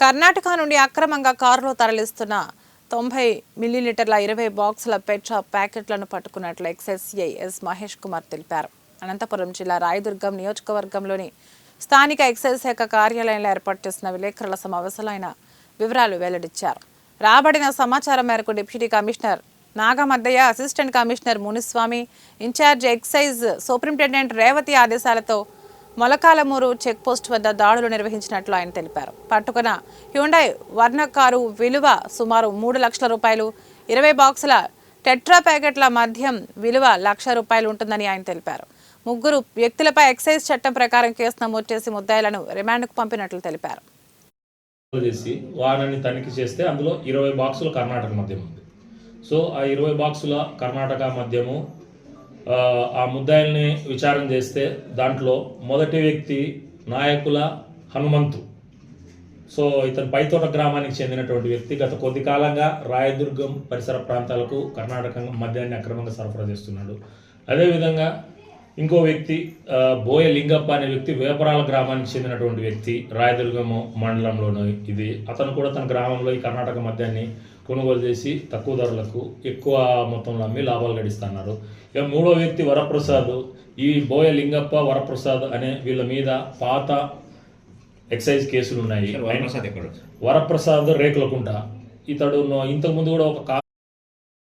కర్ణాటక నుండి అక్రమంగా కారులో తరలిస్తున్న 90 మిల్లీలీటర్ల 20 బాక్సుల పెట్రోల్ ప్యాకెట్లను పట్టుకున్నట్లు excise CI S Mahesh Kumar తెలిపారు. అనంతపురం జిల్లా రాయదుర్గం నియోజకవర్గంలోని స్థానిక ఎక్సైజ్ శాఖ కార్యాలయంలో ఏర్పాటు చేసిన విలేకరుల సమావేశంలో ఆయన వివరాలు వెల్లడించారు. రాబడిన సమాచారం మేరకు deputy commissioner Nagamaddayya, assistant commissioner Muniswamy, in charge excise superintendent Revathi ఆదేశాలతో మొలకాలమూరు చెక్పోస్ట్ వద్ద దాడులు నిర్వహించినట్లు ఆయన తెలిపారు. పట్టుకున్న హ్యుండై వర్ణ కారు విలువ సుమారు 3 లక్షల రూపాయలు, 20 బాక్సుల టెట్రా ప్యాకెట్ల మద్యం విలువ ₹1,00,000 ఉంటుందని ఆయన తెలిపారు. 3 వ్యక్తులపై ఎక్సైజ్ చట్టం ప్రకారం కేసు నమోదు చేసి ముద్దాయిలను రిమాండ్కు పంపినట్లు తెలిపారు. వారిని తనిఖీ చేస్తే అందులో 20 బాక్సుల కర్ణాటక మద్యం ఉంది. సో ఆ 20 బాక్సుల కర్ణాటక మద్యము ఆ ముద్దాయిల్ని విచారణ చేస్తే దాంట్లో మొదటి వ్యక్తి నాయకుల హనుమంతు. సో ఇతను పైతోట గ్రామానికి చెందినటువంటి వ్యక్తి. గత కొద్ది కాలంగా రాయదుర్గం పరిసర ప్రాంతాలకు కర్ణాటక మద్యాన్ని అక్రమంగా సరఫరా చేస్తున్నాడు. అదేవిధంగా ఇంకో వ్యక్తి బోయ లింగప్ప అనే వ్యక్తి వేపరాల గ్రామానికి చెందినటువంటి వ్యక్తి, రాయదుర్గం మండలంలోని ఇది. అతను కూడా తన గ్రామంలో ఈ కర్ణాటక మద్యాన్ని కొనుగోలు చేసి తక్కువ ధరలకు ఎక్కువ మొత్తంలో అమ్మి లాభాలు గడిస్తున్నారు. ఇక మూడో వ్యక్తి వరప్రసాద్. ఈ బోయ లింగప్ప, వరప్రసాద్ అనే వీళ్ళ మీద పాత ఎక్సైజ్ కేసులు ఉన్నాయి. వరప్రసాద్ రేకులకుంట. ఇతడు ఇంతకుముందు కూడా ఒక